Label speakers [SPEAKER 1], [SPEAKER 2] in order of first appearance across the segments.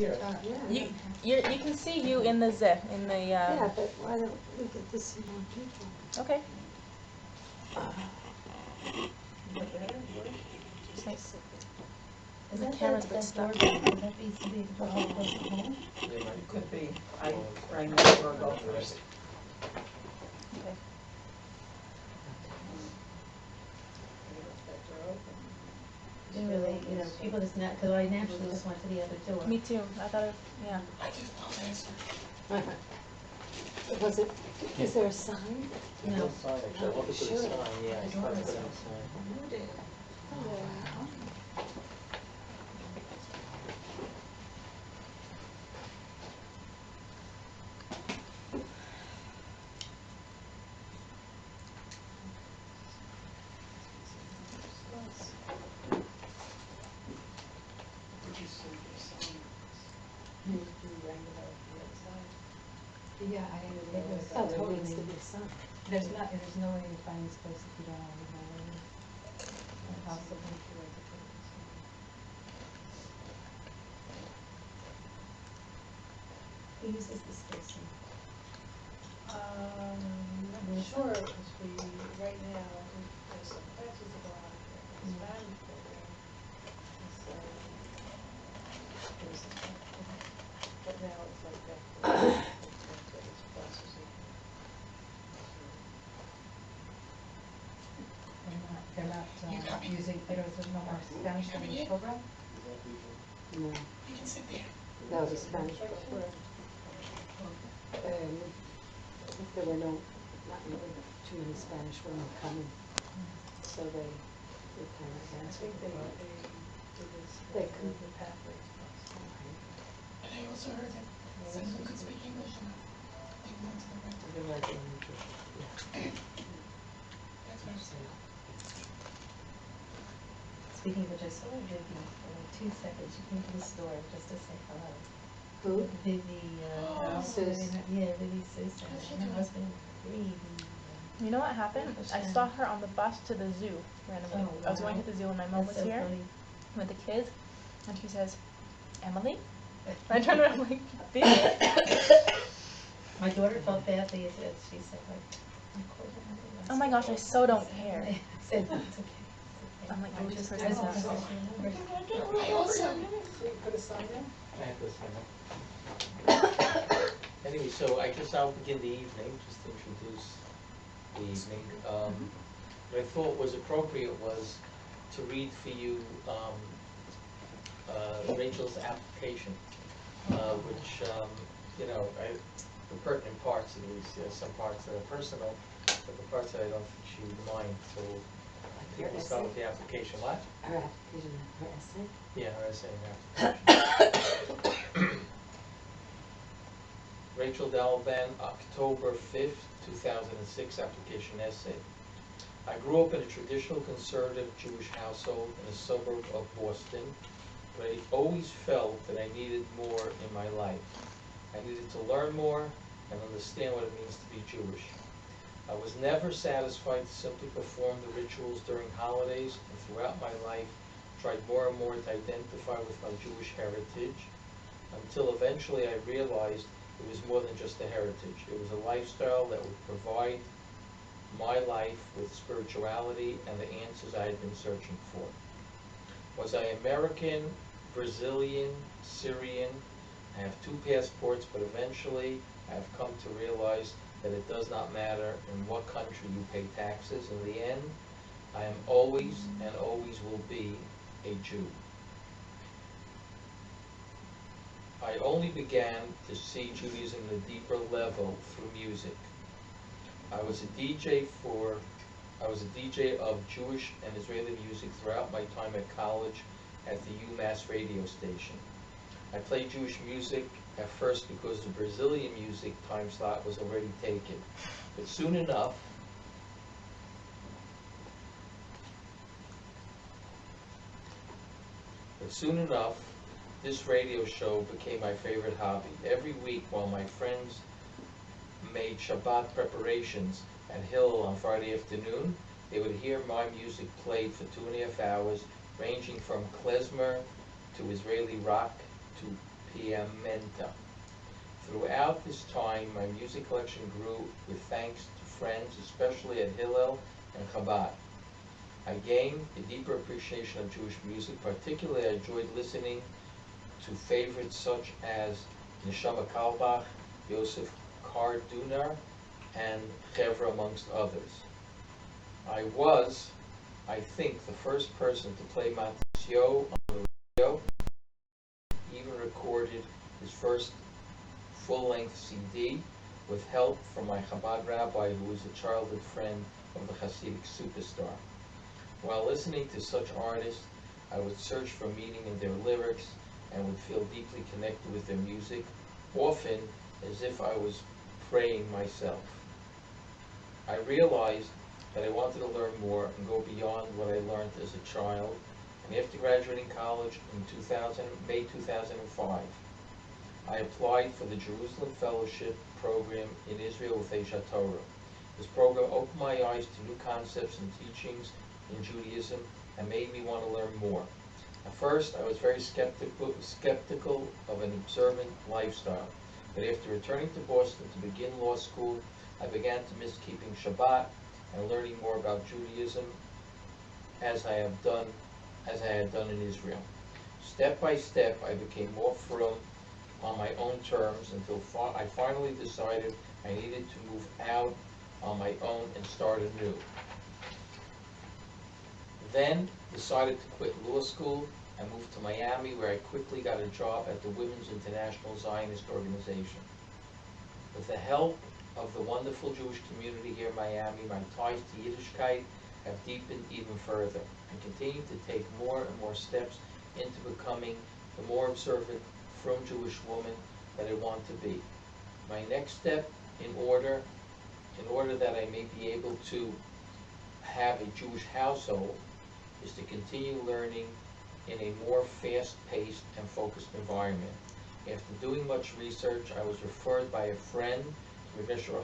[SPEAKER 1] here.
[SPEAKER 2] Yeah.
[SPEAKER 3] You can see you in the zip, in the,
[SPEAKER 2] Yeah, but why don't we get to see more people?
[SPEAKER 3] okay.
[SPEAKER 1] Is that better? Worse?
[SPEAKER 3] Nice.
[SPEAKER 4] Is
[SPEAKER 3] The
[SPEAKER 4] that
[SPEAKER 3] camera's a
[SPEAKER 4] that,
[SPEAKER 3] bit
[SPEAKER 4] that
[SPEAKER 3] stuck.
[SPEAKER 4] doorbell, would that be somebody to go close to home?
[SPEAKER 1] It could be. I rang the doorbell first.
[SPEAKER 3] Okay.
[SPEAKER 4] Generally, you know, people just not, because I naturally just went to the other door.
[SPEAKER 3] Me too. I thought it, yeah.
[SPEAKER 2] Was it, is there a sign?
[SPEAKER 4] No.
[SPEAKER 5] No sign, actually. I wanted to put a
[SPEAKER 2] Sure.
[SPEAKER 5] sign, yeah, I
[SPEAKER 4] The
[SPEAKER 5] tried
[SPEAKER 4] door
[SPEAKER 5] putting
[SPEAKER 4] is
[SPEAKER 5] a
[SPEAKER 4] open.
[SPEAKER 5] sign.
[SPEAKER 2] Yeah, I didn't know. Oh, there needs to be a sign.
[SPEAKER 4] There's no way to find this place if you don't already know where it is. Impossible. Who uses the station?
[SPEAKER 6] Not sure, because we, right now, there's some classes that go on here, the Spanish program, and so, there's some, but now it's like that. It's classes in here.
[SPEAKER 4] They're not using, there's no more Spanish language program?
[SPEAKER 2] No.
[SPEAKER 6] You can sit there.
[SPEAKER 2] No, the Spanish program. There were not really too many Spanish women coming, so they kind of
[SPEAKER 6] I think they did this,
[SPEAKER 2] They
[SPEAKER 6] the
[SPEAKER 2] could-
[SPEAKER 6] the pathways class.
[SPEAKER 7] And I also heard that some of them could speak English enough. They went to the right.
[SPEAKER 2] The right language.
[SPEAKER 7] That's what I'm saying.
[SPEAKER 4] Speaking of which, I saw Vivi for like 2 seconds. She came to the store just to say hello.
[SPEAKER 2] Who?
[SPEAKER 4] Vivi,
[SPEAKER 2] Sus.
[SPEAKER 4] yeah, Vivi Sus, and her husband, really.
[SPEAKER 3] You know what happened? I saw her on the bus to the zoo randomly.
[SPEAKER 4] Oh,
[SPEAKER 3] I was going
[SPEAKER 4] wow.
[SPEAKER 3] to the zoo when my mom
[SPEAKER 4] That's
[SPEAKER 3] was
[SPEAKER 4] so
[SPEAKER 3] here
[SPEAKER 4] funny.
[SPEAKER 3] with the kids, and she says, "Emily?" And I turned around, I'm like, "Vivi?"
[SPEAKER 4] My daughter felt badly as she said, like, I called her Emily.
[SPEAKER 3] Oh my gosh, I so don't care.
[SPEAKER 4] I said, it's okay. It's okay.
[SPEAKER 3] I'm like,
[SPEAKER 4] I
[SPEAKER 3] oh,
[SPEAKER 4] just,
[SPEAKER 3] this
[SPEAKER 4] I just
[SPEAKER 3] person's
[SPEAKER 4] want
[SPEAKER 3] not-
[SPEAKER 4] to remember.
[SPEAKER 7] I also,
[SPEAKER 6] So you put a sign in?
[SPEAKER 5] I have this sign up. Anyway, so I'll begin the evening, just to introduce the evening. What I thought was appropriate was to read for you Rachel's application, which, you know, the pertinent parts at least, there's some parts that are personal, but the parts that I don't think she would mind, so I think we'll start with the application. What?
[SPEAKER 2] Her application, her essay?
[SPEAKER 5] Yeah, her essay and application. Rachael Dalvan, October 5th, 2006, application essay. I grew up in a traditional conservative Jewish household in a suburb of Boston, but I always felt that I needed more in my life. I needed to learn more and understand what it means to be Jewish. I was never satisfied to simply perform the rituals during holidays, and throughout my life tried more and more to identify with my Jewish heritage, until eventually I realized it was more than just a heritage. It was a lifestyle that would provide my life with spirituality and the answers I had been searching for. Was I American, Brazilian, Syrian? I have 2 passports, but eventually I have come to realize that it does not matter in what country you pay taxes. In the end, I am always and always will be a Jew. I only began to see Judaism at a deeper level through music. I was a DJ of Jewish and Israeli music throughout my time at college at the UMass radio station. I played Jewish music at first because the Brazilian music time slot was already taken. But soon enough, this radio show became my favorite hobby. Every week while my friends made Shabbat preparations at Hill on Friday afternoon, they would hear my music played for 2.5 hours, ranging from klezmer to Israeli rock to Piamenta. Throughout this time, my music collection grew with thanks to friends, especially at Hillel and Chabad. I gained a deeper appreciation of Jewish music. Particularly, I enjoyed listening to favorites such as Neshama Kalbach, Yosef Karduner, and Chevra, amongst others. I was, I think, the first person to play Matisyo on the radio. He even recorded his first full-length CD with help from my Chabad rabbi, who was a childhood friend of the Hasidic superstar. While listening to such artists, I would search for meaning in their lyrics and would feel deeply connected with their music, often as if I was praying myself. I realized that I wanted to learn more and go beyond what I learned as a child, and after graduating college in May 2005, I applied for the Jerusalem Fellowship program in Israel with Eshat Torah. This program opened my eyes to new concepts and teachings in Judaism and made me want to learn more. At first, I was very skeptical of an observant lifestyle, but after returning to Boston to begin law school, I began to miss keeping Shabbat and learning more about Judaism as I had done in Israel. Step by step, I became more frum on my own terms until I finally decided I needed to move out on my own and start anew. Then decided to quit law school and moved to Miami, where I quickly got a job at the Women's International Zionist Organization. With the help of the wonderful Jewish community here in Miami, my ties to Yiddishkeit have deepened even further and continue to take more and more steps into becoming the more observant, frum Jewish woman that I want to be. My next step in order that I may be able to have a Jewish household is to continue learning in a more fast-paced and focused environment. After doing much research, I was referred by a friend to Rachael.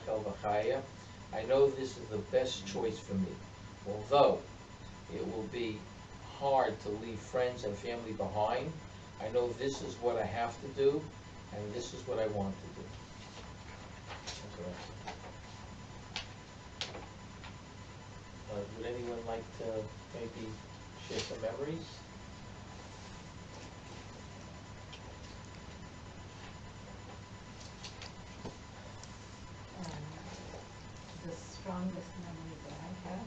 [SPEAKER 5] I know this is the best choice for me, although it will be hard to leave friends and family behind. I know this is what I have to do, and this is what I want to do. Would anyone like to maybe share some memories?
[SPEAKER 4] The strongest memory that I have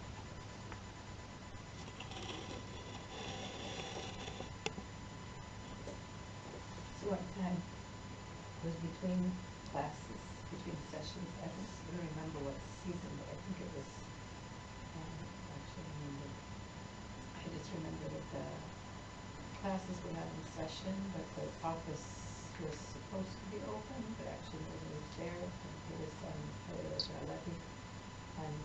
[SPEAKER 4] so one time it was between classes, between sessions. I don't remember what season, but I think it was I just remember that the classes were not in session, but the office was supposed to be open, but actually nobody was there. And it was a levy, and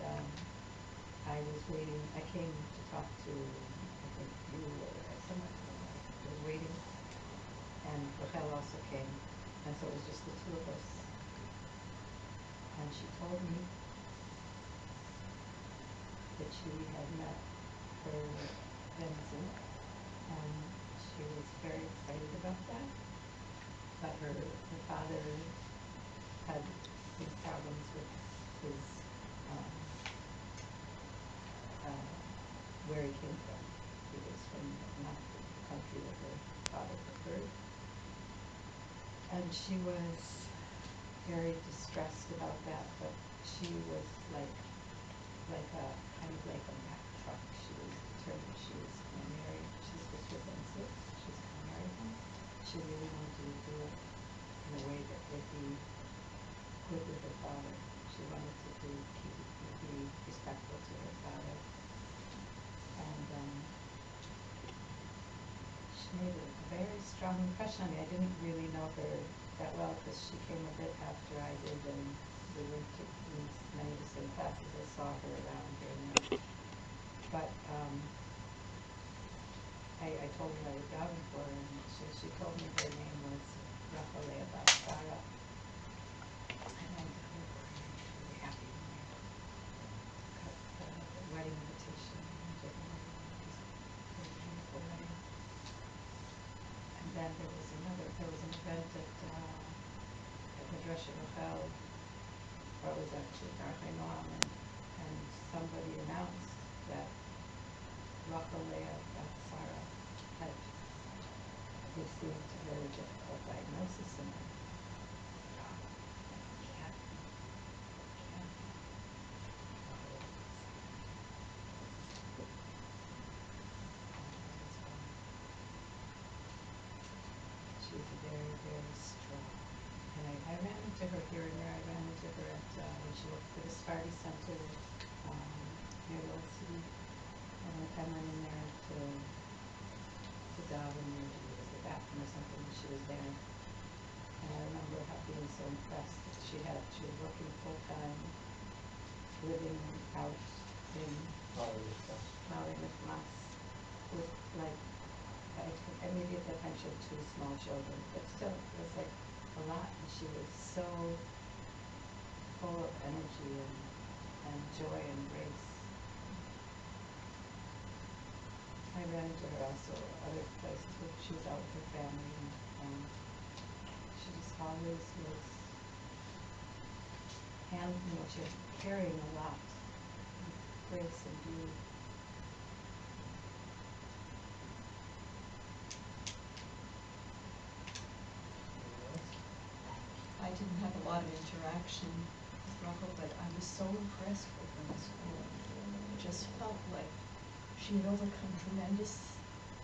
[SPEAKER 4] I was waiting. I came to talk to, I think, you or someone. I was waiting, and Rachael also came, and so it was just the two of us. And she told me that she had met her Ben-Zim, and she was very excited about that. But her father had big problems with his, where he came from. He was from not the country that her father preferred. And she was very distressed about that, but she was like a kind of like a Mack truck. She was determined she was going to marry. She's supposed to have been sick. She was going to marry him. She really wanted to do it in a way that would be good with her father. She wanted to be respectful to her father. And she made a very strong impression on me. I didn't really know her that well because she came a bit after I did, and we went to many of the same classes. I saw her around here and there. But I told her I was doubting for her, and she told me her name was Rachael by Sara. And I doubted for her, and I was really happy when I cut the wedding invitation and gave her just a very beautiful wedding. And then there was another there was an event at Rachael, or it was actually Rachael, and somebody announced that Rachael, Leah, and Sara had received a very difficult diagnosis, and I thought, can't be. She's very, very strong. And I ran into her here and there. I ran into her at, when she worked for the Sparty Center, near the old city. And one time I went in there to Darwin, maybe it was the bathroom or something, and she was there. And I remember her being so impressed that she was working full-time, living out in Hollywood, Mass, with like, and maybe at that time she had 2 small children, but still, it was like a lot, and she was so full of energy and joy and grace. I ran into her also other places where she was out with her family, and she just always was she was carrying a lot of grace and beauty.
[SPEAKER 6] I didn't have a lot of interaction with Rachael, but I was so impressed with her in school. It just felt like she had overcome tremendous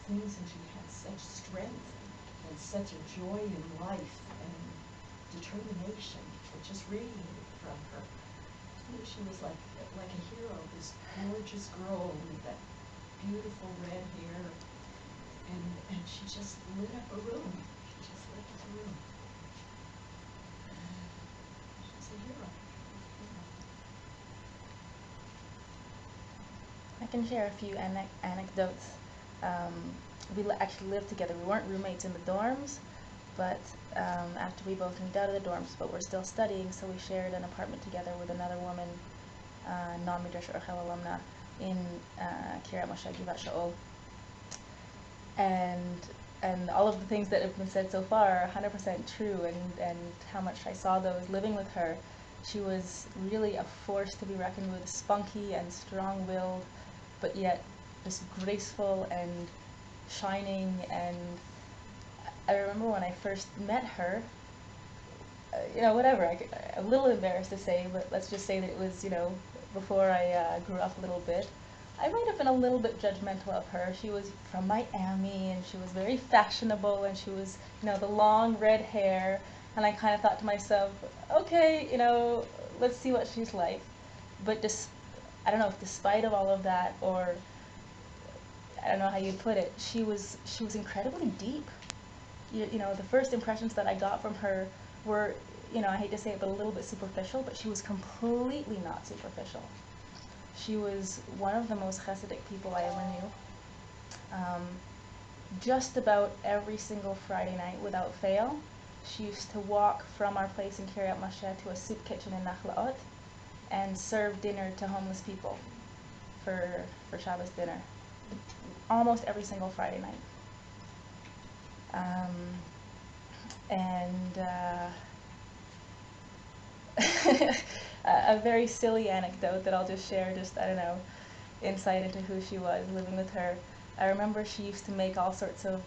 [SPEAKER 6] things, and she had such strength and such a joy in life and determination. It just radiated from her. To me, she was like a hero, this gorgeous girl with that beautiful red hair, and she just lit up a room. She just lit up a room. She's a hero.
[SPEAKER 3] I can share a few anecdotes. We actually lived together. We weren't roommates in the dorms, but after we both moved out of the dorms, but we're still studying, so we shared an apartment together with another woman, non-Midrash Rachael alumna, in Kiryat Moshe Givat Shaol. And all of the things that have been said so far are 100% true, and how much I saw those living with her. She was really a force to be reckoned with, spunky and strong-willed, but yet just graceful and shining. And I remember when I first met her, whatever, I'm a little embarrassed to say, but let's just say that it was, before I grew up a little bit. I might have been a little bit judgmental of her. She was from Miami, and she was very fashionable, and she was, the long red hair, and I kind of thought to myself, okay, let's see what she's like. But I don't know if despite of all of that, or I don't know how you put it, she was incredibly deep. The first impressions that I got from her were, I hate to say it, but a little bit superficial, but she was completely not superficial. She was one of the most Hasidic people I ever knew. Just about every single Friday night, without fail, she used to walk from our place in Kiryat Moshe to a soup kitchen in Nachlaot and serve dinner to homeless people for Shabbos dinner. Almost every single Friday night. A very silly anecdote that I'll just share, insight into who she was living with her. I remember she used to make all sorts of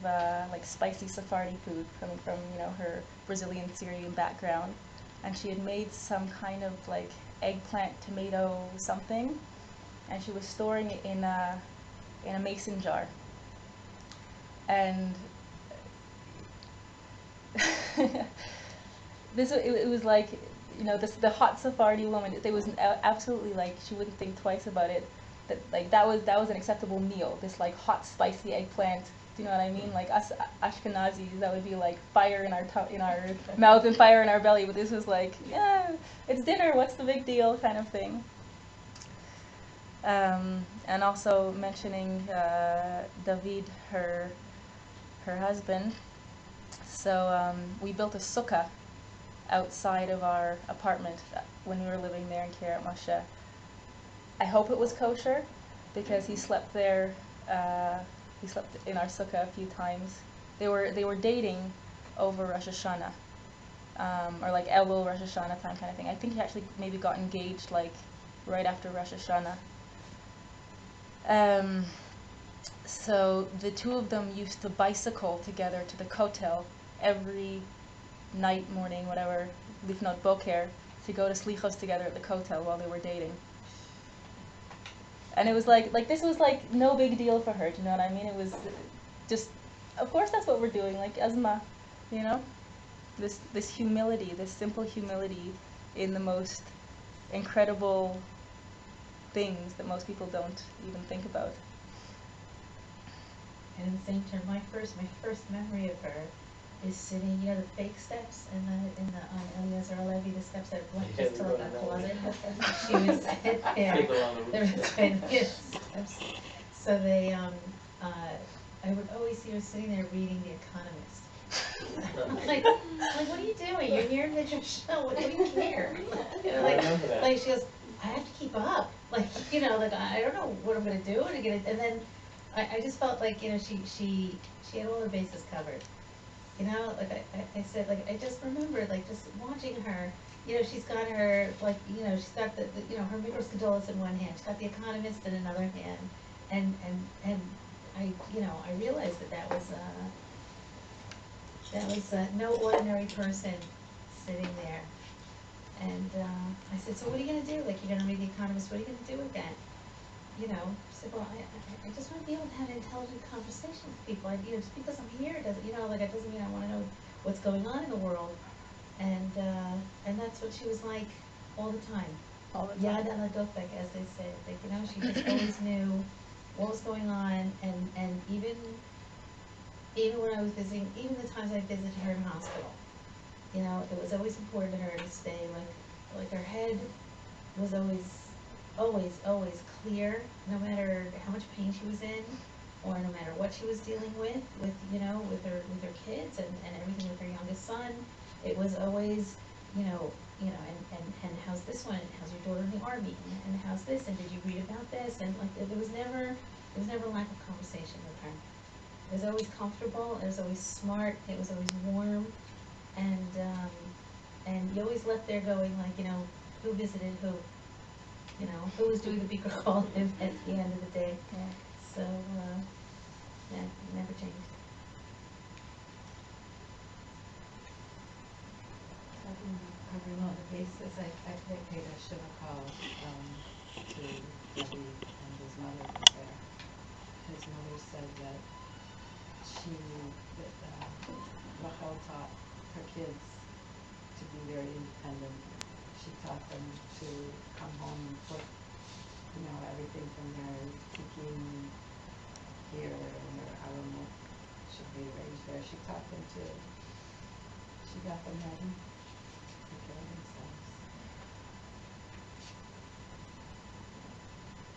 [SPEAKER 3] spicy Sephardi food coming from her Brazilian Syrian background, and she had made some kind of eggplant tomato something, and she was storing it in a mason jar. And it was like, the hot Sephardi woman, it was absolutely she wouldn't think twice about it. That was an acceptable meal. This hot spicy eggplant. Do you know what I mean? Like us Ashkenazis, that would be fire in our mouth and fire in our belly. But this was yeah, it's dinner. What's the big deal? Kind of thing. And also mentioning David, her husband. So we built a sukkah outside of our apartment when we were living there in Kiryat Moshe. I hope it was kosher, because he slept there. He slept in our sukkah a few times. They were dating over Rosh Hashanah, or like Elul Rosh Hashanah time kind of thing. I think he actually maybe got engaged like right after Rosh Hashanah. So the two of them used to bicycle together to the kotel every night, morning, whatever, lifnot boker, to go to slichos together at the kotel while they were dating. And it was like this was like no big deal for her, do you know what I mean? It was just, of course that's what we're doing, like azma, you know? This humility, this simple humility in the most incredible things that most people don't even think about.
[SPEAKER 4] And in the same term, my first memory of her is sitting, you know, the fake steps in the Eliezer Levi, the steps that went just to like a closet. She would sit there. There was steps. So they, I would always see her sitting there reading The Economist. like, what are you doing? You're here in the show. What do you care? You know, like she goes, I have to keep up. Like, you know, like I don't know what I'm gonna do to get it. And then I just felt like, you know, she had all her bases covered. You know, like I said, like I just remembered, like just watching her. You know, she's got her, like, you know, she's got the you know, her Mikros Gedolos in one hand. She's got The Economist in another hand. And I, you know, I realized that was no ordinary person sitting there. And I said, so what are you going to do? Like, you're going to read The Economist, what are you going to do with that? You know, I said, well, I just want to be able to have an intelligent conversation with people. You know, just because I'm here, doesn't, you know, like, it doesn't mean I want to know what's going on in the world. And that's what she was like all the time.
[SPEAKER 3] All the time.
[SPEAKER 4] Yad ala dofek, as they say. Like, you know, she just always knew what was going on, and even when I was visiting, even the times I visited her in hospital, you know, it was always important to her to stay, like her head was always clear, no matter how much pain she was in, or no matter what she was dealing with, you know, with her kids and everything with her youngest son. It was always, you know, and how's this one? How's your daughter in the army? And how's this? And did you read about this? And like, there was never lack of conversation with her. It was always comfortable. It was always smart. It was always warm, and you always left there going like, you know, who visited who, you know, who was doing the big call at the end of the day.
[SPEAKER 3] Yeah.
[SPEAKER 4] So yeah, it never changed.
[SPEAKER 6] Covering all the bases, I paid a shiva call to Debbie, and his mother was there. His mother said that Rachael taught her kids to be very independent. She taught them to come home and put, you know, everything from their thinking here and their aramot should be arranged there. She taught them to, she got them ready to take care of themselves.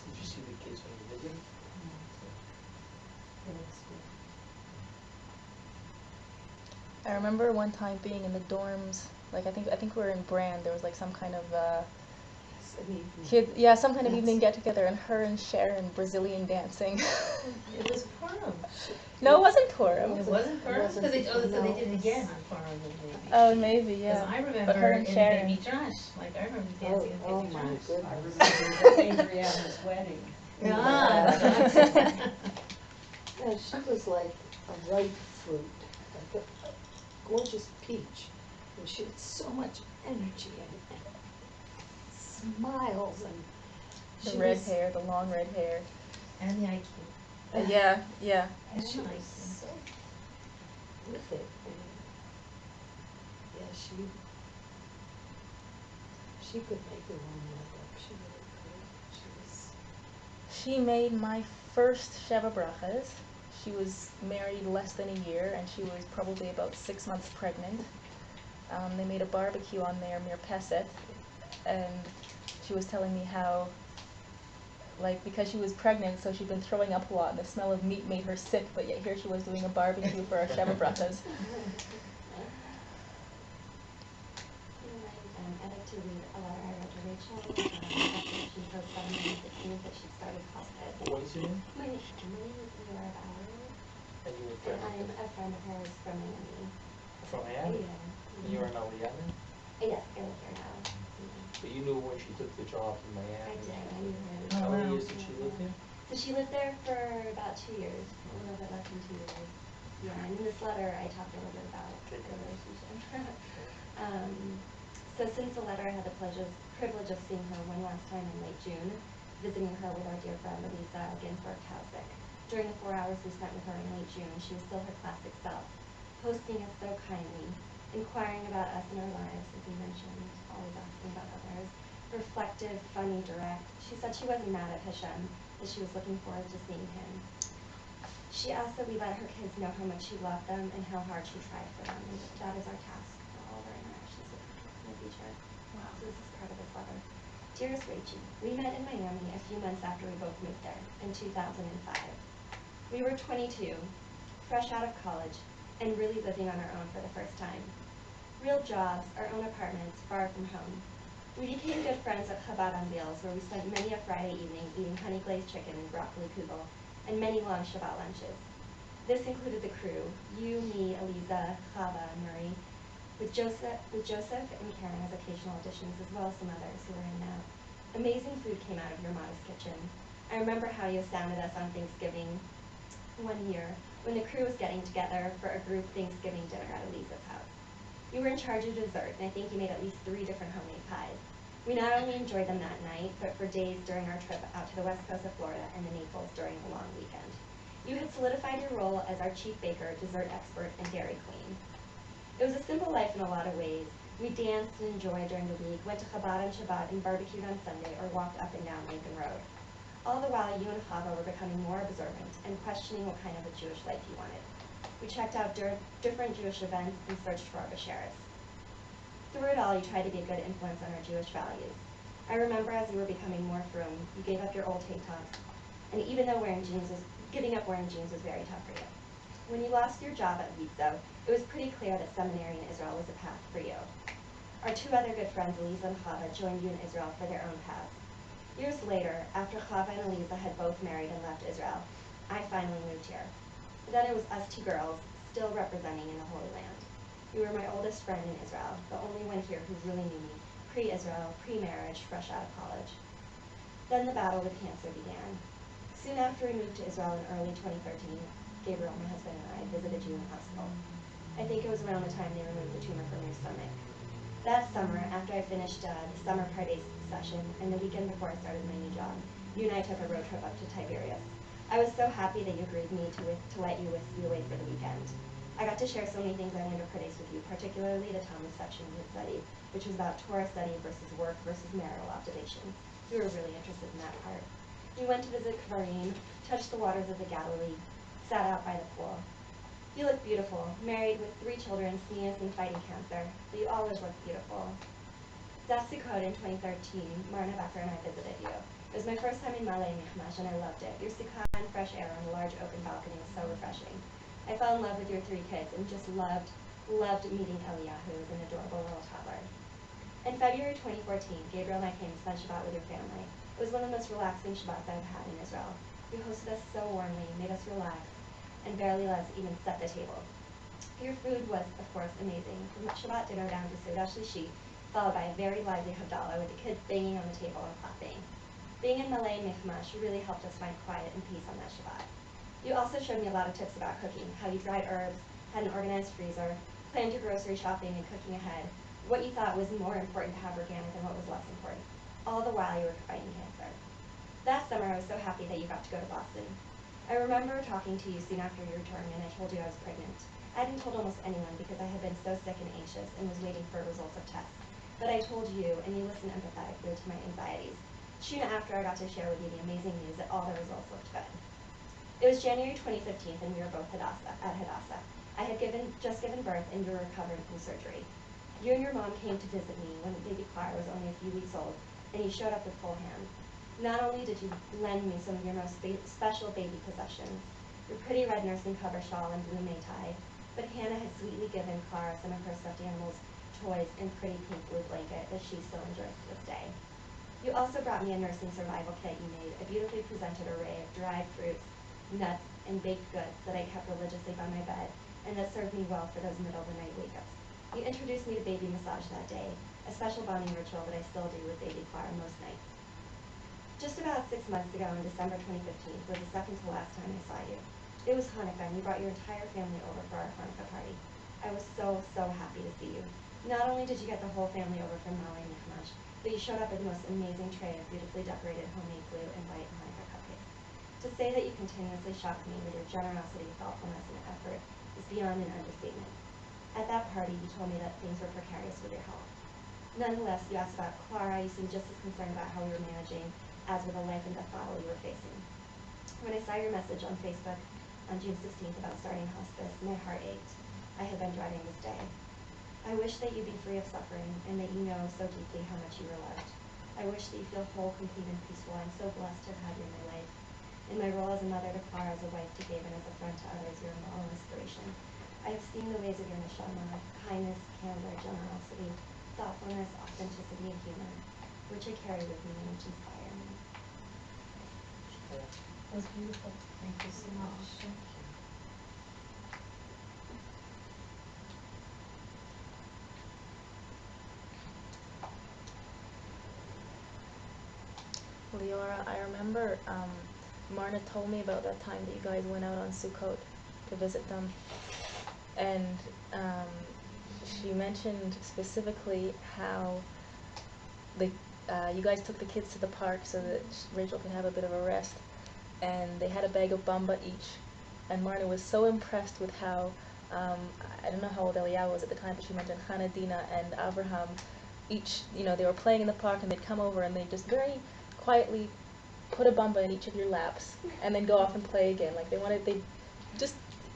[SPEAKER 5] Did you see the kids when you visited?
[SPEAKER 6] They were in school.
[SPEAKER 3] I remember one time being in the dorms, like I think we were in Brand. There was like some kind of some kind of evening get together, and her and Sharon Brazilian dancing.
[SPEAKER 4] It was Purim.
[SPEAKER 3] No, it wasn't Purim.
[SPEAKER 4] It wasn't Purim? Because they did it again on Purim, maybe.
[SPEAKER 3] Oh, maybe, yeah.
[SPEAKER 4] Because I
[SPEAKER 3] But
[SPEAKER 4] remember
[SPEAKER 3] her
[SPEAKER 4] in
[SPEAKER 3] and
[SPEAKER 4] the
[SPEAKER 3] Sharon.
[SPEAKER 4] Beit Midrash, like I remember dancing in the
[SPEAKER 2] Oh
[SPEAKER 4] Beit
[SPEAKER 2] my
[SPEAKER 4] Midrash.
[SPEAKER 2] goodness.
[SPEAKER 1] I remember Adriana's wedding.
[SPEAKER 4] Yeah.
[SPEAKER 2] Yeah, she was like a ripe fruit, like a gorgeous peach. And she had so much energy and smiles, and
[SPEAKER 3] The
[SPEAKER 2] she
[SPEAKER 3] red
[SPEAKER 2] was,
[SPEAKER 3] hair, the long red hair.
[SPEAKER 4] And the IQ.
[SPEAKER 3] Yeah, yeah.
[SPEAKER 2] and she
[SPEAKER 4] And the
[SPEAKER 2] was
[SPEAKER 4] IQ.
[SPEAKER 2] so with it. And yeah, she could make her own makeup. She really could. She was.
[SPEAKER 3] She made my first Sheva Brachas. She was married less than a year, and she was probably about 6 months pregnant. They made a barbecue on their mirpeset, and she was telling me how, like, because she was pregnant, so she'd been throwing up a lot, and the smell of meat made her sick, but yet here she was doing a barbecue for our Sheva Brachas.
[SPEAKER 8] I'd like to read a letter I wrote to Rachael after she posted on May 16th that she started hospice.
[SPEAKER 5] What is your name?
[SPEAKER 8] My name is Laura Bauer,
[SPEAKER 5] And you were
[SPEAKER 8] and
[SPEAKER 5] friends
[SPEAKER 8] I'm
[SPEAKER 5] with
[SPEAKER 8] a friend of hers from Miami.
[SPEAKER 5] From Miami?
[SPEAKER 8] Yeah.
[SPEAKER 5] And you're in Leah now?
[SPEAKER 8] Yes, I live here now. Yeah.
[SPEAKER 5] But you knew when she took the job in Miami?
[SPEAKER 8] I did, I knew her.
[SPEAKER 5] How many
[SPEAKER 3] wow.
[SPEAKER 5] years did she live there?
[SPEAKER 8] So she lived there for about 2 years, a little bit less than 2 years. Yeah, and in this letter, I talked a little bit about the relationship. So since the letter, I had the privilege of seeing her one last time in late June, visiting her with our dear friend Elisa Ginsburg-Kausick. During the 4 hours we spent with her in late June, she was still her classic self, hosting us so kindly, inquiring about us and our lives, as we mentioned, always asking about others, reflective, funny, direct. She said she wasn't mad at Hashem, that she was looking forward to seeing him. She asked that we let her kids know how much she loved them and how hard she tried for them, and that is our task for all of our interactions with her in the future.
[SPEAKER 3] Wow.
[SPEAKER 8] So this is part of this letter. Dearest Rachel, we met in Miami a few months after we both moved there, in 2005. We were 22, fresh out of college, and really living on our own for the first time. Real jobs, our own apartments, far from home. We became good friends at Chabad on Wheels, where we spent many a Friday evening eating honey glazed chicken and broccoli kugel, and many long Shabbat lunches. This included the crew, you, me, Eliza, Chava, and Marie, with Joseph and Karen as occasional additions, as well as some others who are in now. Amazing food came out of your modest kitchen. I remember how you astounded us on Thanksgiving one year, when the crew was getting together for a group Thanksgiving dinner at Eliza's house. You were in charge of dessert, and I think you made at least 3 different homemade pies. We not only enjoyed them that night, but for days during our trip out to the west coast of Florida and the Naples during a long weekend. You had solidified your role as our chief baker, dessert expert, and dairy queen. It was a simple life in a lot of ways. We danced and enjoyed during the week, went to Chabad on Shabbat, and barbecued on Sunday, or walked up and down Lincoln Road. All the while, you and Chava were becoming more observant and questioning what kind of a Jewish life you wanted. We checked out different Jewish events and searched for our basharas. Through it all, you tried to be a good influence on our Jewish values. I remember as you were becoming more frum, you gave up your old tank tops, and even though giving up wearing jeans was very tough for you. When you lost your job at Wheatzo, it was pretty clear that seminary in Israel was a path for you. Our 2 other good friends, Eliza and Chava, joined you in Israel for their own paths. Years later, after Chava and Eliza had both married and left Israel, I finally moved here. Then it was us 2 girls, still representing in the Holy Land. You were my oldest friend in Israel, the only one here who really knew me, pre-Israel, pre-marriage, fresh out of college. Then the battle with cancer began. Soon after we moved to Israel in early 2013, Gabriel, my husband, and I visited you in the hospital. I think it was around the time they removed the tumor from your stomach. That summer, after I finished the summer party session and the weekend before I started my new job, you and I took a road trip up to Tiberias. I was so happy that you agreed to let you whisk me away for the weekend. I got to share so many things I learned at Pardes with you, particularly the Talmud section we had studied, which was about Torah study versus work versus marital observation. We were really interested in that part. We went to visit Kvarim, touched the waters of the Galilee, sat out by the pool. You look beautiful, married with 3 children, sneeze and fighting cancer, but you always look beautiful. That Sukkot in 2013, Marna Becker and I visited you. It was my first time in Malay Michmash and I loved it. Your sukkah and fresh air on the large open balcony was so refreshing. I fell in love with your 3 kids and just loved meeting Eliyahu, who was an adorable little toddler. In February 2014, Gabriel and I came to spend Shabbat with your family. It was one of the most relaxing Shabbats I've had in Israel. You hosted us so warmly, made us relax, and barely let us even set the table. Your food was, of course, amazing. From Shabbat dinner down to Seudah Shlishi, followed by a very lively Havdalah with the kids banging on the table and clapping. Being in Malay Michmash really helped us find quiet and peace on that Shabbat. You also showed me a lot of tips about cooking, how you dried herbs, had an organized freezer, planned your grocery shopping and cooking ahead, what you thought was more important to have organic and what was less important, all the while you were fighting cancer. That summer, I was so happy that you got to go to Boston. I remember talking to you soon after your return, and I told you I was pregnant. I hadn't told almost anyone because I had been so sick and anxious and was waiting for results of tests. But I told you, and you listened empathetically to my anxieties. Soon after, I got to share with you the amazing news that all the results looked good. It was January 2015, and we were both at Hadassah. I had just given birth, and you were recovering from surgery. You and your mom came to visit me when baby Clara was only a few weeks old, and you showed up with full hands. Not only did you lend me some of your most special baby possessions, your pretty red nursing cover shawl and blue May tie, but Hannah had sweetly given Clara some of her stuffed animals' toys and pretty pink blue blanket that she still enjoys to this day. You also brought me a nursing survival kit you made, a beautifully presented array of dried fruits, nuts, and baked goods that I kept religiously by my bed, and that served me well for those middle of the night wake-ups. You introduced me to baby massage that day, a special bonding ritual that I still do with baby Clara most nights. Just about 6 months ago, in December 2015, was the second to last time I saw you. It was Hanukkah, and you brought your entire family over for our Hanukkah party. I was so happy to see you. Not only did you get the whole family over from Maui and Mikamash, but you showed up with the most amazing tray of beautifully decorated homemade blue and white Hanukkah cupcakes. To say that you continuously shocked me with your generosity, thoughtfulness, and effort is beyond an understatement. At that party, you told me that things were precarious with your health. Nonetheless, you asked about Clara. You seemed just as concerned about how we were managing as with a life and death battle you were facing. When I saw your message on Facebook on June 16th about starting hospice, my heart ached. I had been dreading this day. I wish that you be free of suffering and that you know so deeply how much you were loved. I wish that you feel whole, complete, and peaceful. I'm so blessed to have had you in my life. In my role as a mother to Clara, as a wife to Gabe, and as a friend to others, you're a moral inspiration. I have seen the ways of your neshama, kindness, candor, generosity, thoughtfulness, authenticity, and humor, which I carry with me and which inspire me.
[SPEAKER 1] That was beautiful. Thank you so much.
[SPEAKER 4] Thank you.
[SPEAKER 3] Leora, I remember Marna told me about that time that you guys went out on Sukkot to visit them, and she mentioned specifically how you guys took the kids to the park so that Rachel could have a bit of a rest, and they had a bag of bamba each, and Marna was so impressed with how, I don't know how old Eliyahu was at the time, but she mentioned Hannah, Dina, and Abraham, each, they were playing in the park, and they'd come over and they'd just very quietly put a bamba in each of your laps and then go off and play again. Like they just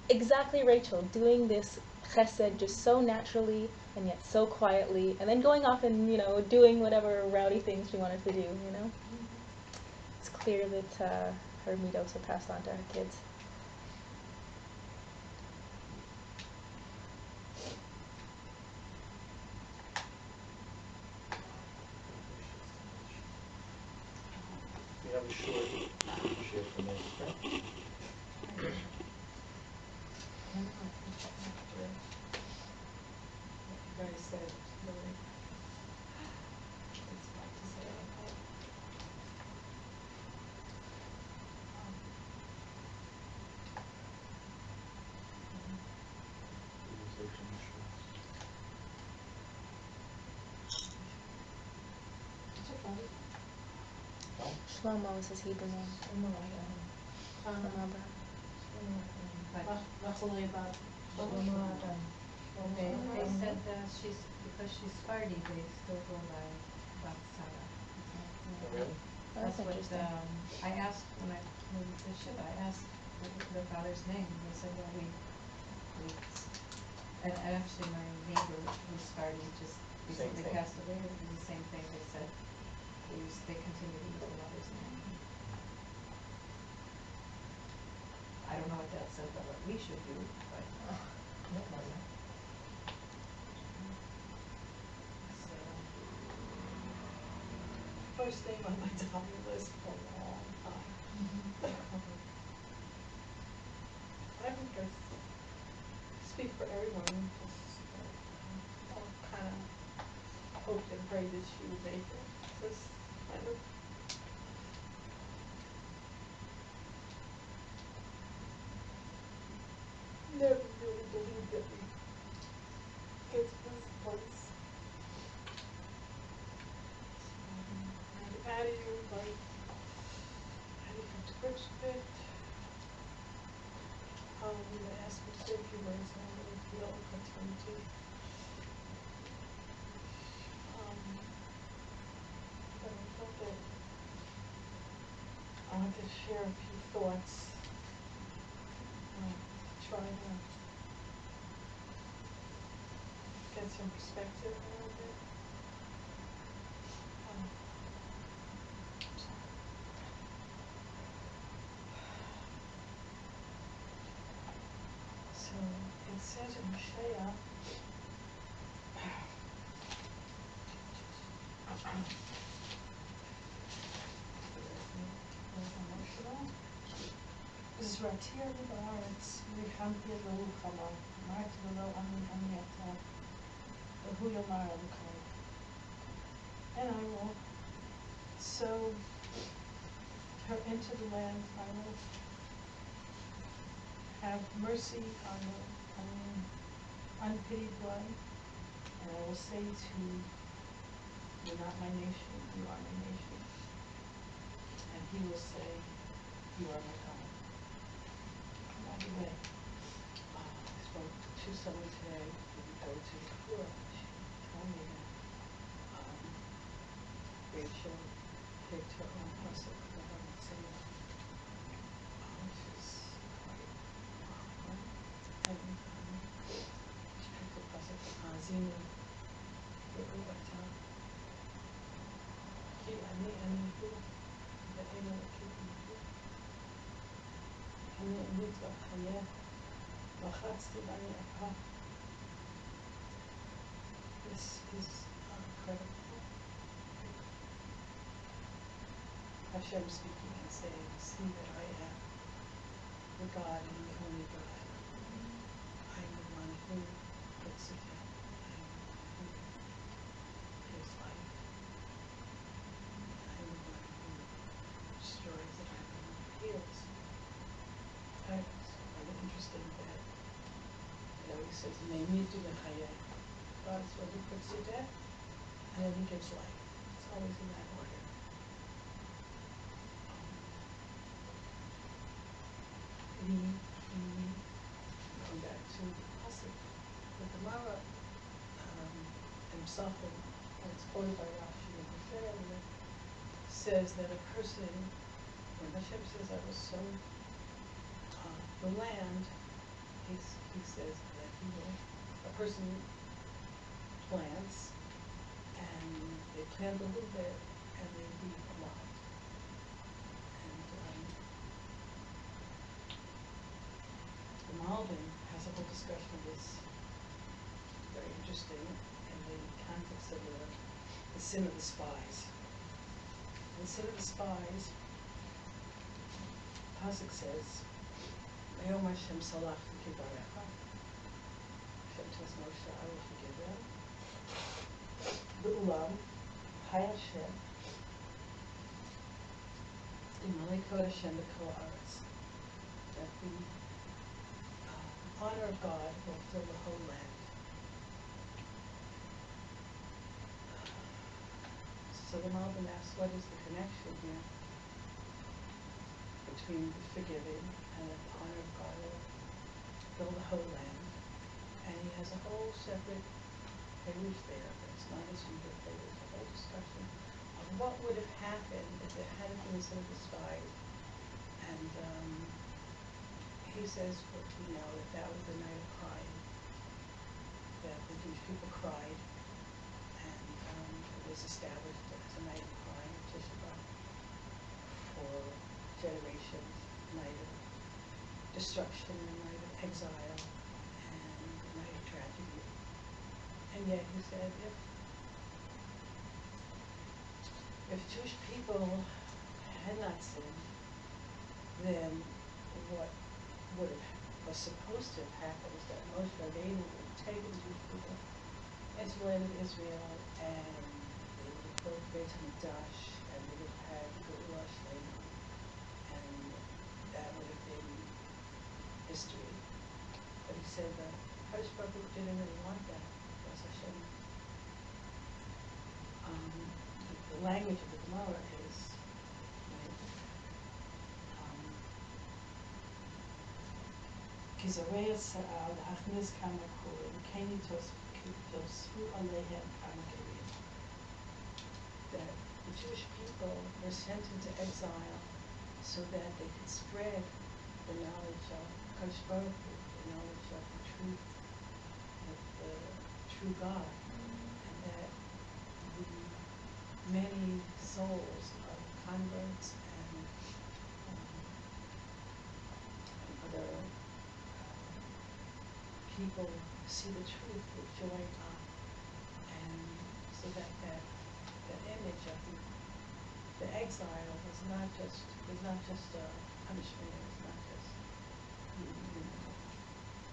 [SPEAKER 3] exactly Rachel doing this chesed just so naturally and yet so quietly, and then going off and doing whatever rowdy things she wanted to do. It's clear that her midos are passed on to her kids.
[SPEAKER 5] We have a short share from Esther.
[SPEAKER 1] I don't know, I think after what you guys said, really, it's hard to say out loud. What's your father's name?
[SPEAKER 3] Shlomo is his Hebrew name. Remember?
[SPEAKER 1] Rachael Leah.
[SPEAKER 4] They said because she's Sephardi, they still go by Sara.
[SPEAKER 5] Oh, really?
[SPEAKER 3] That's
[SPEAKER 4] what
[SPEAKER 3] interesting.
[SPEAKER 4] I asked when I moved to Shiva. I asked their father's name. They said, well, we and actually my neighbor who's Sephardi just recently passed away. It was the same thing. They said they continue to use the mother's name. I don't know what that says about what we should do, but
[SPEAKER 1] First name on my daughter list for a long time. I think I speak for everyone, just all kind of hoped and prayed that she would make it. Just kind of never really believed that we get to this place. Addie, everybody, Addie come to grips with it. Hallelujah, ask me to say a few words and I really feel a paternity. But I felt that I want to share a few thoughts, try to get some perspective a little bit. So it says in Shea, emotional. Zratir ba'aretz v'chamti ruchama אמרתי לו, לא, אני אתה, והוא יאמר אלוקיי. And I will sow her into the land. I will have mercy on the unpitied blood. And I will say to you, you're not my nation, you are my nation. And he will say, you are my God. By the way, I spoke to someone today who would go to the poor. She told me that Rachael picked her own pasuk for her mitzvah, which is quite awkward. And she picked the pasuk for Hazina, Be'uvata, Ki ani anihu, Ve'ena L'kihu, Ani amit v'chayeh, V'chatzti b'ani apah. This is incredible. Hashem speaking and saying, see that I am the God and the only God. I am the one who puts it in. I am the one who gives life. I am the one who destroys it. I am the one who heals. I find it interesting that, he says, Meimitu v'chayeh. God is the one who puts to death, and then he gives life. It's always in that order. Going back to the pasuk, the Gemara in Psachim, and it's quoted by Rashi and Rachael, says that a person, when Hashem says, I will sow the land, he says that a person plants, and they plant a little bit, and they reap a lot. The Malbim has a whole discussion of this, very interesting, in the context of the sin of the spies. The sin of the spies, Pasuk says, Vayom Hashem salach v'kibarecha. Hashem tells Moshe, I will forgive them. Be'ulam, Hay Hashem, Imalei Kod Hashem B'kol Haaretz. That the honor of God will fill the whole land. So the Malbim asks, what is the connection here between the forgiving and that the honor of God will fill the whole land? And he has a whole separate page there, but it's not as you get there. There's a whole discussion of what would have happened if there hadn't been the sin of the spies. And he says, that was the night of crying, that the Jewish people cried, and it was established as a night of crying, Tisha B'Av, for generations, a night of destruction, a night of exile, and a night of tragedy. And yet he said, if Jewish people had not sinned, then what was supposed to have happened is that Moshe Rabbeinu would have taken Jewish people into the land of Israel, and they would have built Beit HaMikdash, and they would have had Geula Shlema, and that would have been history. But he said that Kadosh Baruch Hu didn't really want that. That's Hashem. The language of the Gemara is, Kizareya Sara l'achniz kama korim, keni tosfu aleihem kama kerim. That the Jewish people were sent into exile so that they could spread the knowledge of Kadosh Baruch Hu, the knowledge of the true God, and that the many souls of converts and other people see the truth would join up, and so that image of the exile was not just a punishment. It was not just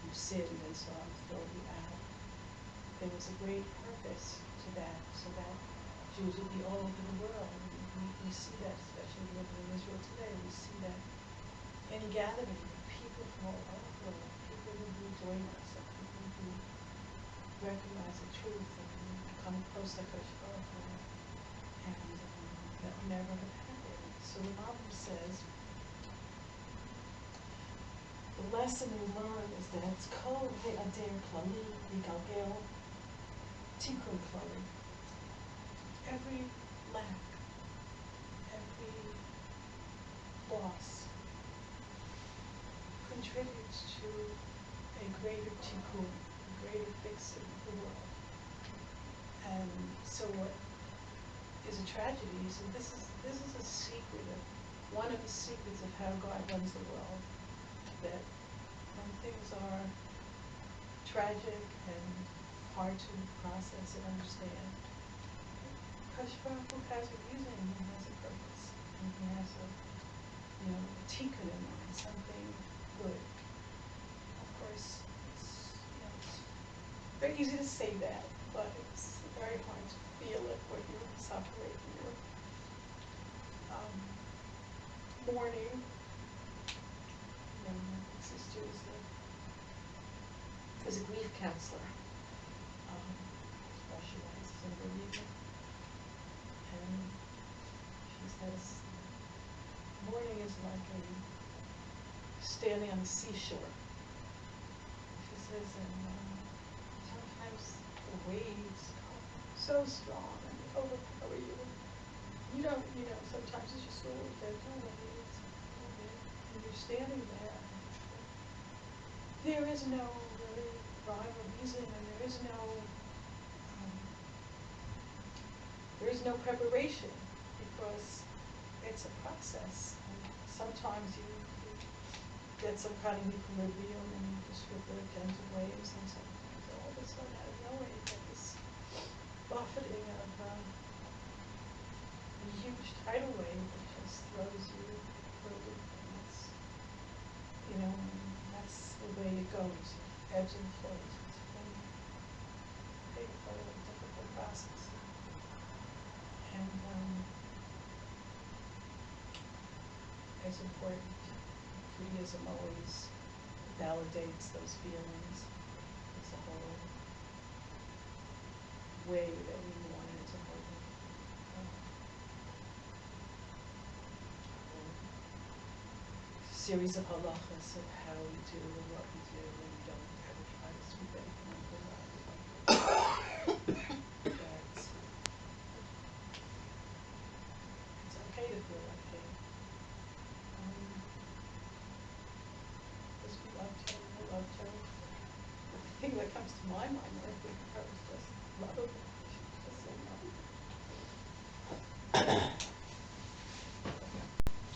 [SPEAKER 1] you sinned, and so I'm throwing you out. There was a great purpose to that, so that Jews would be all over the world. And we see that, especially living in Israel today, we see that in gathering people from all over the world, people who will join us, and people who recognize the truth and come close to Kashbar, and that would never have happened. So the Bible says, the lesson we learn is that it's kol ve'ader klali yigalgel tikkun klali. Every lack, every loss contributes to a greater tikkun, a greater fixing of the world. And so what is a tragedy, so this is a secret of, one of the secrets of how God runs the world, that when things are tragic and hard to process and understand, Kashbar has a reason, he has a purpose, and he has a tikkun in mind, something good. Of course, it's very easy to say that, but it's very hard to feel it when you're suffering, when you're mourning. My sister is a grief counselor, specializes in bereavement, and she says mourning is like standing on the seashore. She says, and sometimes the waves come so strong and they overpower you. You don't, sometimes it's just a little gentle waves, and you're standing there. There is no really rhyme or reason, and there is no preparation, because it's a process. And sometimes you get some kind of equilibrium and you just with the gentle waves, and sometimes all of a sudden out of nowhere you get this buffeting of a huge tidal wave that just throws you further. And that's the way it goes. It ebbs and flows. It's very painful and difficult process. And it's important. Judaism always validates those feelings. It's a whole way that we mourn. It's a whole series of halachas of how we do and what we do, and we don't ever try to sweep anything under the rug. It's okay to feel like pain. Because we loved her, I loved her. The thing that comes to my mind when I think of her is just love. She was just so lovely.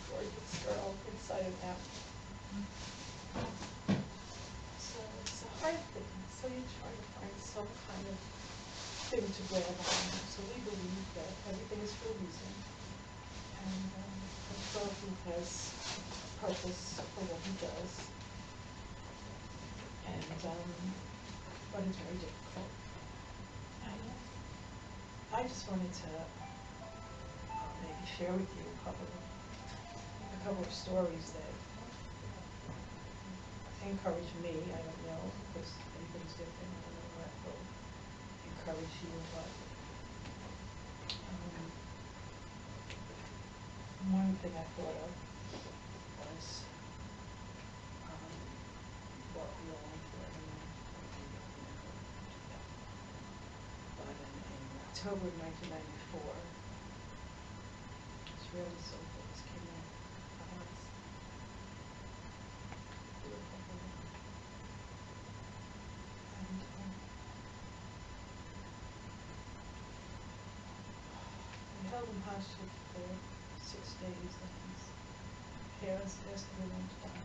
[SPEAKER 1] Gorgeous girl, inside and out. So it's a hard thing. So you try to find some kind of thing to grab on. So we believe that everything is for a reason. And God has purpose for what he does. And but it's very difficult. And I just wanted to maybe share with you a couple of stories that encourage me. I don't know, because everybody's different. I don't know what will encourage you, but one thing I thought of was what we all went through. I don't know what we do. But in October of 1994, Israeli soldiers came in the house. And we held him hostage for 6 days, and his parents asked him to die.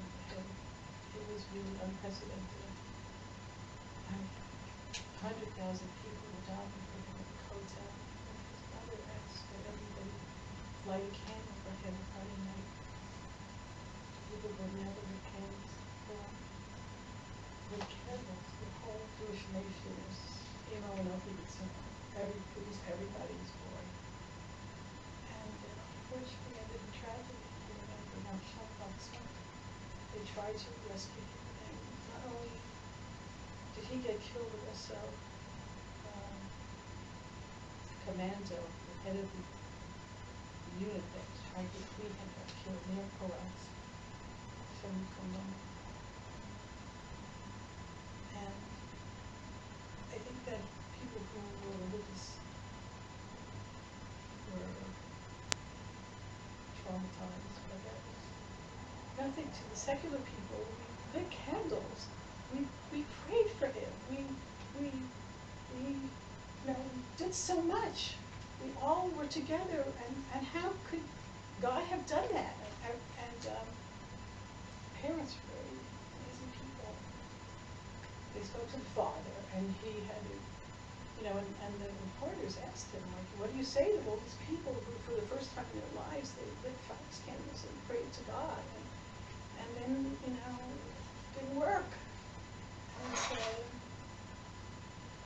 [SPEAKER 1] It was really unprecedented. And 100,000 people were dying for him at the hotel. And his mother asked that everybody light a candle for him Friday night. People would never lit candles. Lit The whole Jewish nation is, you know, he's everybody's boy. And unfortunately, ended in tragedy. You know, they tried to rescue him, and not only did he get killed, but also the commando, the head of the unit that was trying to free him, got killed near Paras. And I think that people who were religious were traumatized, but that was nothing to the secular people. We lit candles. We prayed for him. We you know, did so much. We all were together, and how could God have done that? And parents were very amazing people. They spoke to the father, and he had to, you know, and the reporters asked him, like, what do you say to all these people who, for the first time in their lives, they lit wax candles and prayed to God, and then, you know, it didn't work. And he said,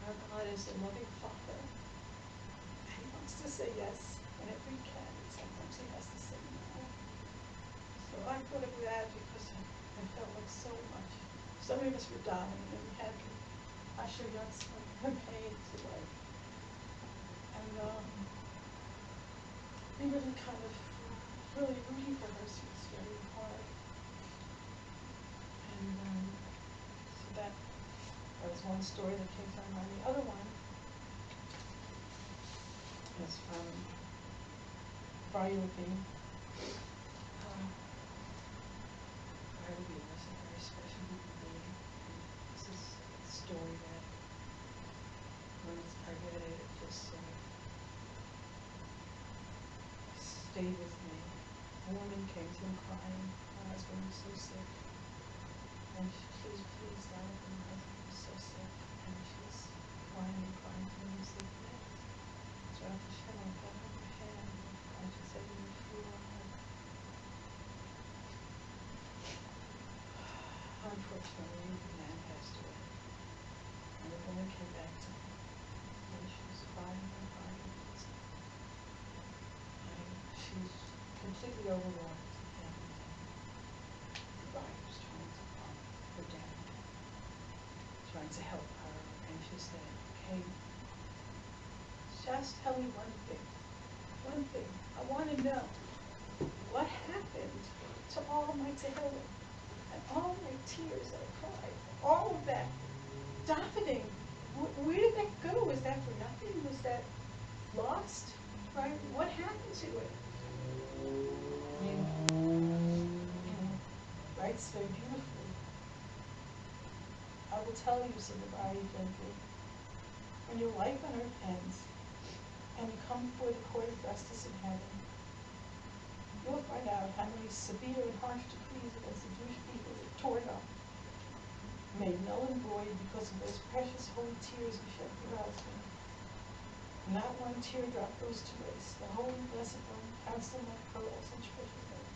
[SPEAKER 1] our God is a loving father, and he wants to say yes whenever he can, and sometimes he has to say no. So I thought of that because I felt like so much. So many of us were dying, and we had to usher Yatsman her pain to life. And we really kind of really rooting for her, so it's very hard. And so that was one story that came to my mind. The other one is from Brian Levine. Brian Levine was a very special human being. This is a story that when I read it, it just stayed with me. A woman came to him crying. My husband was so sick. And she was pleased out of him. My husband was so sick. And she was crying and crying to him. He said, yes. So after she had hold her hand, and she said, you feel unfortunately, the man passed away. And the woman came back to me. And she was crying and crying. And she was completely overwhelmed. And the guy was trying to calm her down, trying to help her. And she said, okay, just tell me one thing. One thing. I want to know what happened to all my Tehillim and all my tears that I cried, all of that davening. Where did that go? Was that for nothing? Was that lost? Right? What happened to it? I mean, writes very beautifully. I will tell you, said the Bari gently, when your life on earth ends and you come before the court of justice in heaven, you'll find out how many severe and harsh decrees against the Jewish people were torn up, made null and void because of those precious holy tears you shed for your husband. Not one teardrop goes to waste. The Holy Blessed One counts them like pearls and treasure them.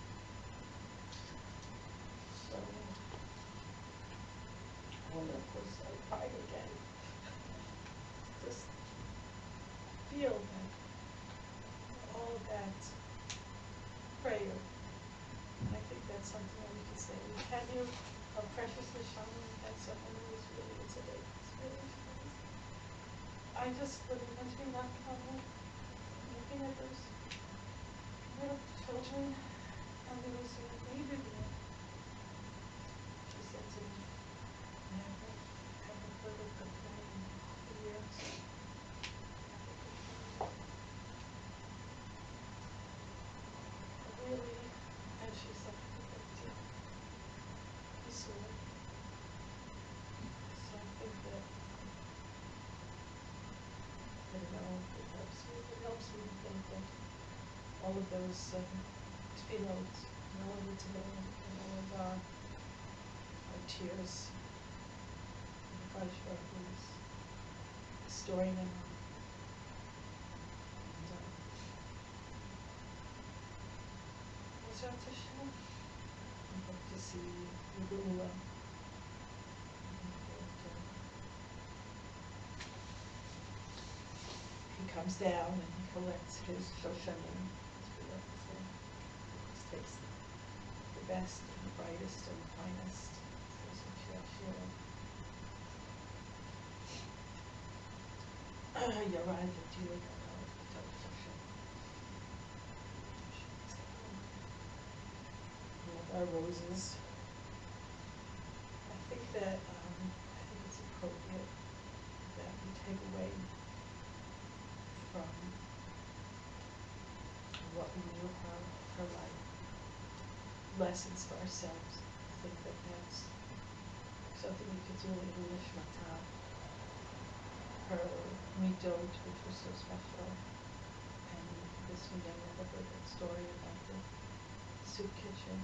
[SPEAKER 1] So, and of course I cried again. Just feel that all of that prayer. And I think that's something that we can say. We had here a precious Lashana, we had someone who was really into it. I just would eventually not come home, looking at those little children, and there was a baby there. She said to me, never, ever heard of complaining for years. Really, and she said, he saw it. So I think that, I don't know, it helps me to think that all of those tefillot, and all of the Tehillim, and all of our tears, the Kaddish Baruch Hu is storing them up. And Bezrat Hashem, I hope to see the Geula. I hope comes down and he collects his shoshanim. It's beautiful. He takes the best and the brightest and the finest. Goes into our shira. Yorai v'tila gadol v'tol shoshan. Love our roses. I think it's appropriate that we take away from what we knew of her life, lessons for ourselves. I think that's something we could do in Lishmata. Her midot, which was so special, and this young remember that story about the soup kitchen.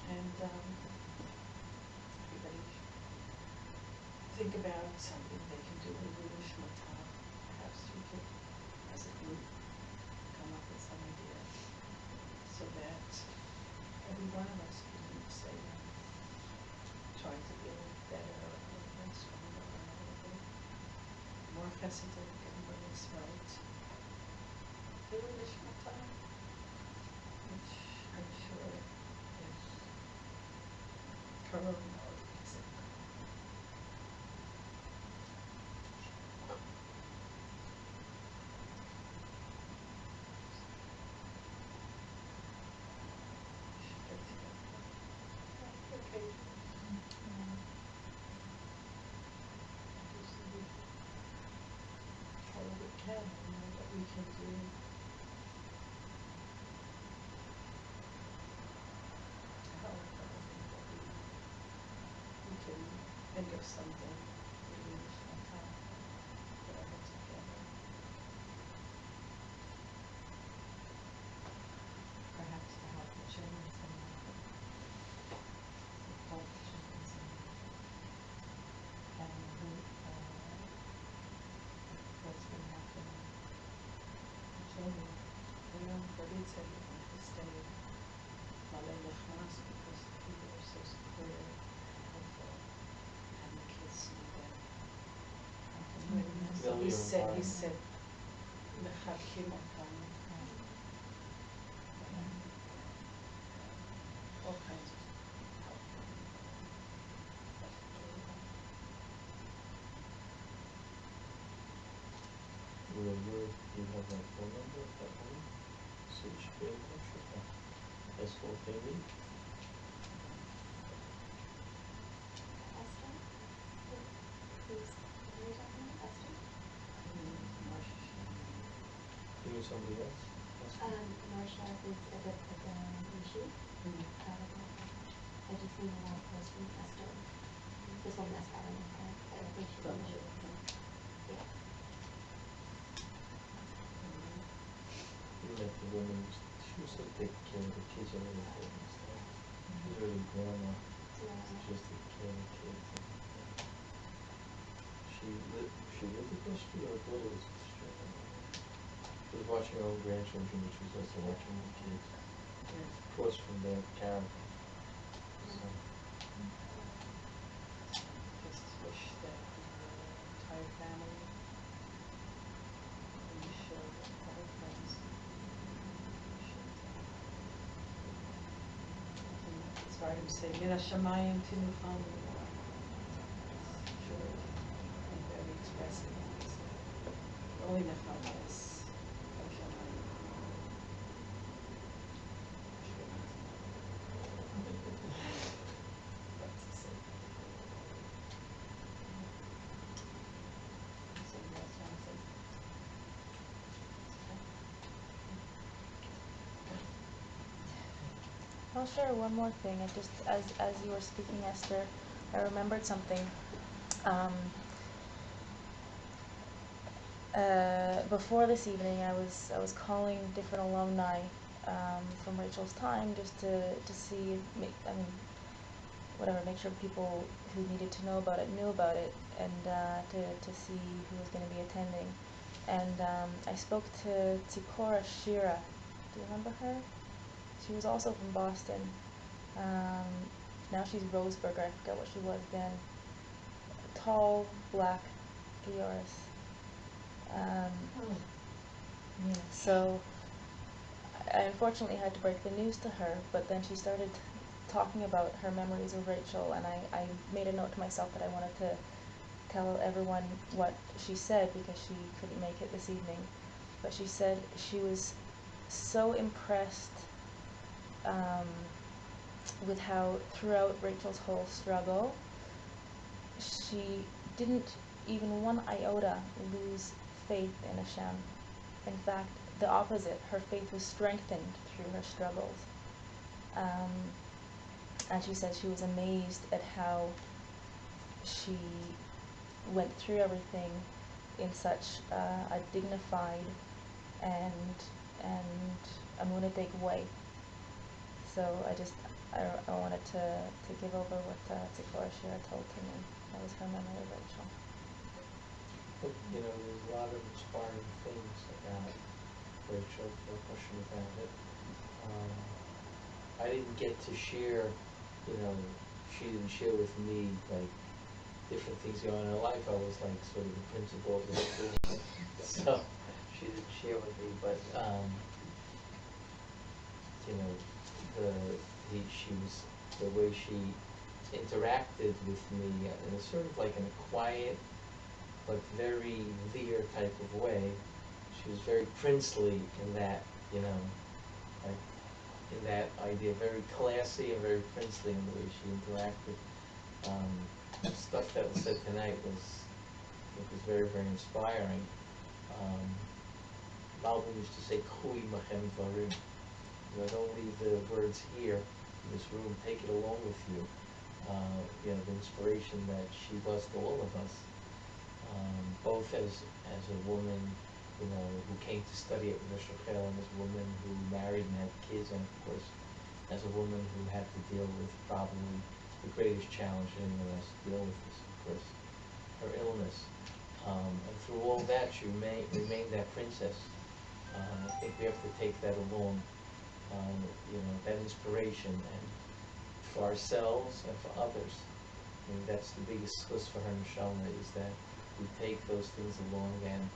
[SPEAKER 1] And everybody should think about something they can do in Lishmata. Perhaps we could, as a group, come up with some ideas so that every one of us can say, try to be a little better, a little bit stronger, a little bit more fascinated, and more smart. Little Nishmata, which I'm sure is her own knowledge. Okay. All we can, what we can do. However, I think that we can think of something really sometime, put our heads together.
[SPEAKER 4] Perhaps to help the children somehow. Help the children somehow. And what's going to happen? The children.
[SPEAKER 1] David said he wanted to stay in Malay Lechmas because the people are so supportive and helpful, and the kids need that. So
[SPEAKER 5] They'll
[SPEAKER 1] he
[SPEAKER 5] be
[SPEAKER 1] said,
[SPEAKER 5] environment.
[SPEAKER 1] Mechakim Otam, all kinds of help.
[SPEAKER 5] Will you have my phone number at that moment? So you should be in touch with her. That's what they need.
[SPEAKER 8] Esther? Who's, who are you talking about? Esther?
[SPEAKER 5] You need somebody else?
[SPEAKER 8] Marsha is a good issue. I just need one person, Esther. This woman is better than her. I don't think she's a issue. Yeah.
[SPEAKER 5] You met the woman, she was so taking care of the kids and everything and stuff. She's already grandma, just taking care of the kids. She lived across the street, or her daughter was across the street. I don't know. She was watching her own grandchildren, but she was also watching the kids. Across from their caravan. So,
[SPEAKER 1] Just wish that the entire family, and you should, all her friends, should, it's right to say, Mina Shamayim Tinufam. Short and very expressive. Only Nechamas. Shamayim. That's the same. Somebody else want to say something?
[SPEAKER 3] I'll share one more thing. I just, as you were speaking, Esther, I remembered something. Before this evening, I was calling different alumni from Rachel's time just to see, make sure people who needed to know about it knew about it, and to see who was going to be attending. And I spoke to Tzipora Shira. Do you remember her? She was also from Boston. Now she's Roseburger. I forget what she was then. Tall, black, Gioris.
[SPEAKER 6] Yes.
[SPEAKER 3] So I unfortunately had to break the news to her, but then she started talking about her memories of Rachel, and I made a note to myself that I wanted to tell everyone what she said because she couldn't make it this evening. But she said she was so impressed with how throughout Rachel's whole struggle, she didn't even one iota lose faith in Hashem. In fact, the opposite, her faith was strengthened through her struggles. And she said she was amazed at how she went through everything in such a dignified and amunatic way. So I wanted to give over what Tzipora Shira told to me. That was her memory of Rachel.
[SPEAKER 5] But, there's a lot of inspiring things about Rachel, no question about it. I didn't get to share, she didn't share with me, like, different things going on in her life. I was, like, sort of the principal of the school. So, she didn't share with me, but, the way she interacted with me in a sort of like in a quiet but very Leah type of way. She was very princely in that, like in that idea, very classy and very princely in the way she interacted. Stuff that was said tonight was very, very inspiring. Malvin used to say, "Kui machem dvarim." Don't leave the words here in this room. Take it along with you. The inspiration that she was to all of us, both as a woman, who came to study at Rachael, and as a woman who married and had kids, and of course, as a woman who had to deal with probably the greatest challenge anyone has to deal with is, of course, her illness. And through all that, she remained that princess. I think we have to take that along, that inspiration, and for ourselves and for others. I mean, that's the biggest source for her neshama, is that we take those things along, and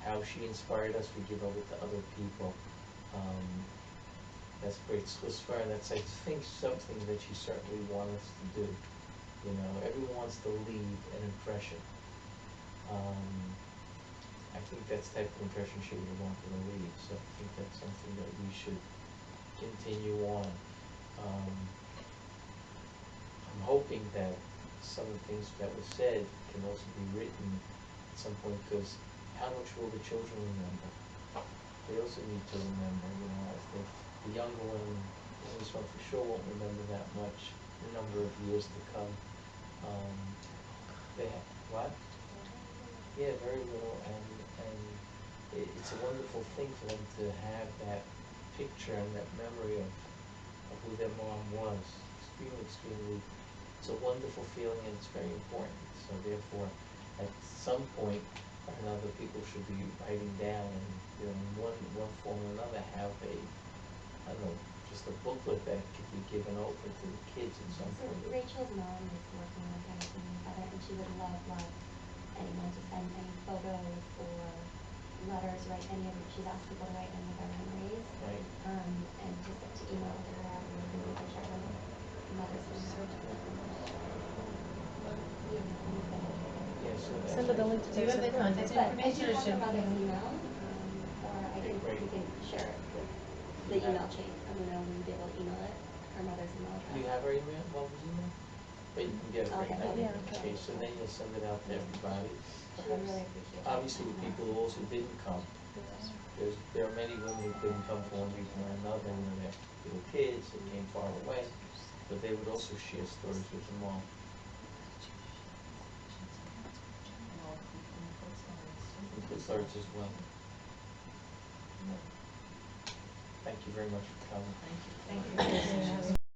[SPEAKER 5] how she inspired us, we give over to other people. That's great source for her, and that's, I think, something that she certainly wants us to do. Everyone wants to leave an impression. I think that's the type of impression she would have wanted to leave, so I think that's something that we should continue on. I'm hoping that some of the things that were said can also be written at some point, because how much will the children remember? They also need to remember, I think the younger one, this one for sure won't remember that much in a number of years to come. What? Yeah, very little, and it's a wonderful thing for them to have that picture and that memory of who their mom was. Extremely, it's a wonderful feeling, and it's very important. So therefore, at some point or another, people should be writing down, and in one form or another have just a booklet that could be given over to the kids at some
[SPEAKER 8] So
[SPEAKER 5] point.
[SPEAKER 8] Rachel's mom is working on kind of putting together, and she would love anyone to send any photos or letters, write any of her, she's asked people to write any of their memories.
[SPEAKER 5] Right.
[SPEAKER 8] And to email to her, or maybe we can share them letters from her.
[SPEAKER 5] Yeah, so that's
[SPEAKER 3] Send her the link to
[SPEAKER 6] Do you have the
[SPEAKER 3] Facebook.
[SPEAKER 6] contact
[SPEAKER 8] But I
[SPEAKER 6] information,
[SPEAKER 8] do
[SPEAKER 6] or
[SPEAKER 8] have her
[SPEAKER 6] should
[SPEAKER 8] mother's
[SPEAKER 6] we?
[SPEAKER 8] email, or I can,
[SPEAKER 5] Great.
[SPEAKER 8] we can share it with the
[SPEAKER 5] You have-
[SPEAKER 8] email chain. I'm gonna be able to email it, her mother's email address.
[SPEAKER 5] You have her email, Mother's email? But you can get it
[SPEAKER 8] I'll
[SPEAKER 5] right
[SPEAKER 8] get
[SPEAKER 5] now.
[SPEAKER 8] that.
[SPEAKER 3] Yeah.
[SPEAKER 5] Okay, so then you'll send it out to everybody.
[SPEAKER 8] But I really appreciate it.
[SPEAKER 5] Obviously, the people who also didn't come, there are many women who couldn't come for one reason or another. They have little kids, they came far away, but they would also share stories with them all.
[SPEAKER 6] And all the people in Good Stars.
[SPEAKER 5] Good starts as well. Thank you very much for coming.
[SPEAKER 6] Thank you.